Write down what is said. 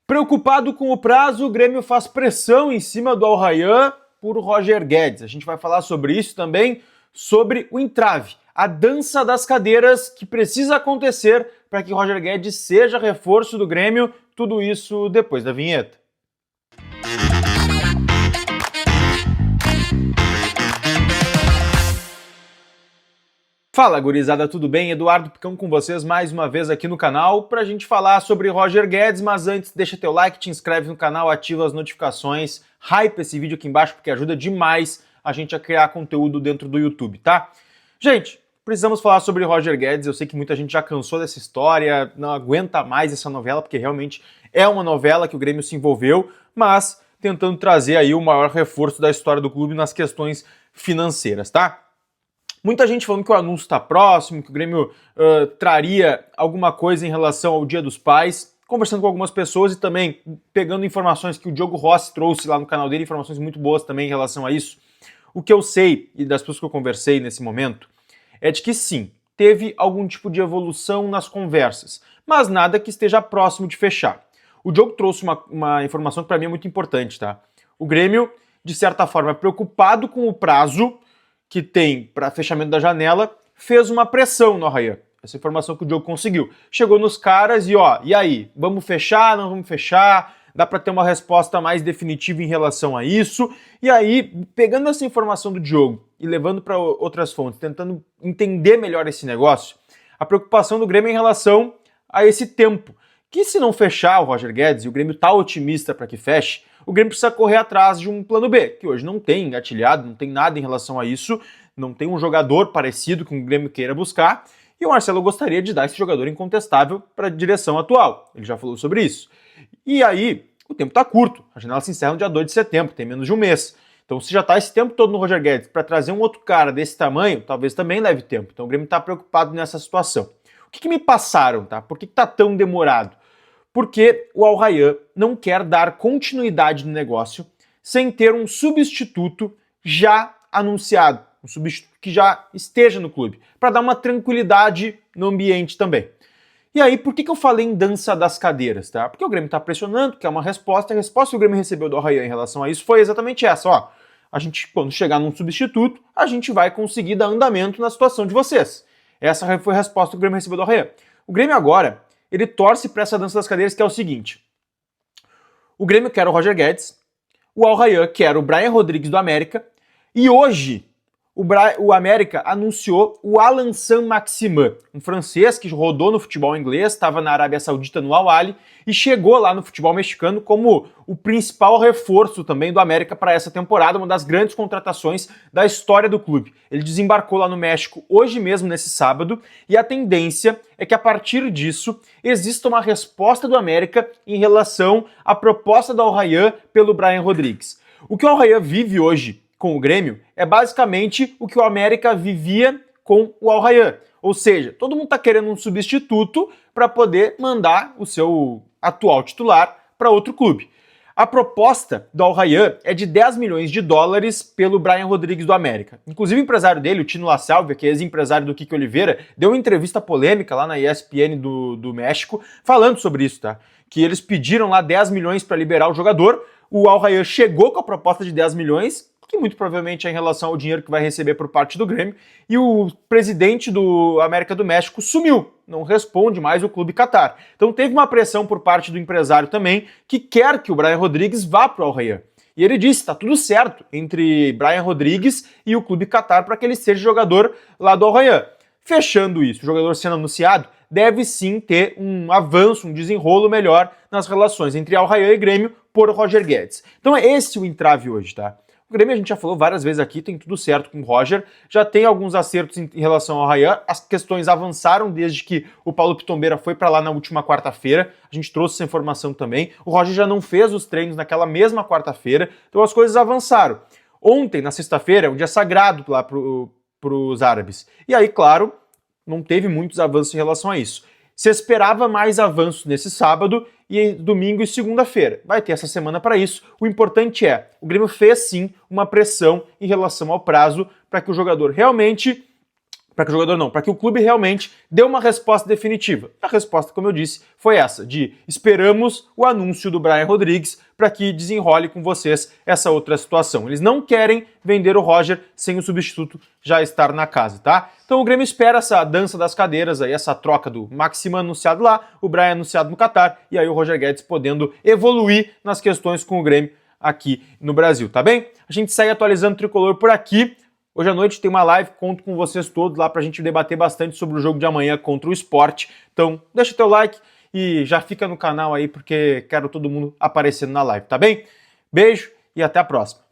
Preocupado com o prazo, o Grêmio faz pressão em cima do Al-Rayyan por Roger Guedes. A gente vai falar sobre isso também, sobre o entrave, a dança das cadeiras que precisa acontecer para que Roger Guedes seja reforço do Grêmio. Tudo isso depois da vinheta. Fala, gurizada, tudo bem? Eduardo Picão com vocês mais uma vez aqui no canal pra gente falar sobre Roger Guedes, mas antes deixa teu like, te inscreve no canal, ativa as notificações, hype esse vídeo aqui embaixo porque ajuda demais a gente a criar conteúdo dentro do YouTube, tá? Gente, precisamos falar sobre Roger Guedes, eu sei que muita gente já cansou dessa história, não aguenta mais essa novela porque realmente é uma novela que o Grêmio se envolveu, mas tentando trazer aí o maior reforço da história do clube nas questões financeiras, tá? Muita gente falando que o anúncio está próximo, que o Grêmio traria alguma coisa em relação ao Dia dos Pais. Conversando com algumas pessoas e também pegando informações que o Diogo Rossi trouxe lá no canal dele, informações muito boas também em relação a isso. O que eu sei, e das pessoas que eu conversei nesse momento, é de que sim, teve algum tipo de evolução nas conversas, mas nada que esteja próximo de fechar. O Diogo trouxe uma informação que para mim é muito importante, tá? O Grêmio, de certa forma, preocupado com o prazo que tem para fechamento da janela, fez uma pressão no Al-Rayyan. Essa informação que o Diogo conseguiu. Chegou nos caras e aí, vamos fechar, não vamos fechar? Dá para ter uma resposta mais definitiva em relação a isso? E aí, pegando essa informação do Diogo e levando para outras fontes, tentando entender melhor esse negócio, a preocupação do Grêmio é em relação a esse tempo. Que se não fechar o Roger Guedes, e o Grêmio tá otimista para que feche, o Grêmio precisa correr atrás de um plano B, que hoje não tem engatilhado, não tem nada em relação a isso, não tem um jogador parecido que o Grêmio queira buscar, e o Marcelo gostaria de dar esse jogador incontestável para a direção atual. Ele já falou sobre isso. E aí, o tempo tá curto, a janela se encerra no dia 2 de setembro, tem menos de um mês. Então, se já tá esse tempo todo no Roger Guedes para trazer um outro cara desse tamanho, talvez também leve tempo. Então, o Grêmio tá preocupado nessa situação. O que me passaram, tá? Por que tá tão demorado? Porque o Al-Rayyan não quer dar continuidade no negócio sem ter um substituto já anunciado, um substituto que já esteja no clube, para dar uma tranquilidade no ambiente também. E aí, por que eu falei em dança das cadeiras, tá? Porque o Grêmio está pressionando, quer uma resposta, a resposta que o Grêmio recebeu do Al-Rayyan em relação a isso foi exatamente essa, ó. A gente, quando chegar num substituto, a gente vai conseguir dar andamento na situação de vocês. Essa foi a resposta que o Grêmio recebeu do Al-Rayyan. O Grêmio agora, ele torce para essa dança das cadeiras, que é o seguinte: o Grêmio quer o Roger Guedes, o Al-Rayyan quer o Brian Rodrigues do América, e hoje o América anunciou o Alan Saint-Maximin, um francês que rodou no futebol inglês, estava na Arábia Saudita no Al-Ahly e chegou lá no futebol mexicano como o principal reforço também do América para essa temporada, uma das grandes contratações da história do clube. Ele desembarcou lá no México hoje mesmo, nesse sábado, e a tendência é que a partir disso exista uma resposta do América em relação à proposta do Al-Rayyan pelo Brian Rodrigues. O que o Al-Rayyan vive hoje com o Grêmio é basicamente o que o América vivia com o Al-Rayyan. Ou seja, todo mundo está querendo um substituto para poder mandar o seu atual titular para outro clube. A proposta do Al-Rayyan é de 10 milhões de dólares pelo Brian Rodrigues do América. Inclusive o empresário dele, o Tino La Sálvia, que é ex-empresário do Kiki Oliveira, deu uma entrevista polêmica lá na ESPN do México falando sobre isso, tá? Que eles pediram lá 10 milhões para liberar o jogador, o Al-Rayyan chegou com a proposta de 10 milhões, que muito provavelmente é em relação ao dinheiro que vai receber por parte do Grêmio, e o presidente do América do México sumiu, não responde mais o Clube Qatar. Então teve uma pressão por parte do empresário também, que quer que o Brian Rodrigues vá para o Al-Rayyan. E ele disse, está tudo certo entre Brian Rodrigues e o Clube Qatar para que ele seja jogador lá do Al-Rayyan. Fechando isso, o jogador sendo anunciado, deve sim ter um avanço, um desenrolo melhor nas relações entre Al-Rayyan e Grêmio por Roger Guedes. Então é esse o entrave hoje, tá? O Grêmio, a gente já falou várias vezes aqui, tem tudo certo com o Roger, já tem alguns acertos em relação ao Al-Rayyan, as questões avançaram desde que o Paulo Pitombeira foi para lá na última quarta-feira, a gente trouxe essa informação também, o Roger já não fez os treinos naquela mesma quarta-feira, então as coisas avançaram. Ontem, na sexta-feira, é um dia sagrado lá pros árabes, e aí, claro, não teve muitos avanços em relação a isso. Se esperava mais avanços nesse sábado e domingo e segunda-feira. Vai ter essa semana para isso. O importante é, o Grêmio fez sim uma pressão em relação ao prazo para que o jogador realmente para que o jogador não, para que o clube realmente dê uma resposta definitiva. A resposta, como eu disse, foi essa, de esperamos o anúncio do Brian Rodrigues para que desenrole com vocês essa outra situação. Eles não querem vender o Roger sem o substituto já estar na casa, tá? Então o Grêmio espera essa dança das cadeiras aí, essa troca do Maximan anunciado lá, o Brian anunciado no Catar, e aí o Roger Guedes podendo evoluir nas questões com o Grêmio aqui no Brasil, tá bem? A gente segue atualizando o Tricolor por aqui. Hoje à noite tem uma live, conto com vocês todos lá pra gente debater bastante sobre o jogo de amanhã contra o Sport. Então, deixa teu like e já fica no canal aí, porque quero todo mundo aparecendo na live, tá bem? Beijo e até a próxima.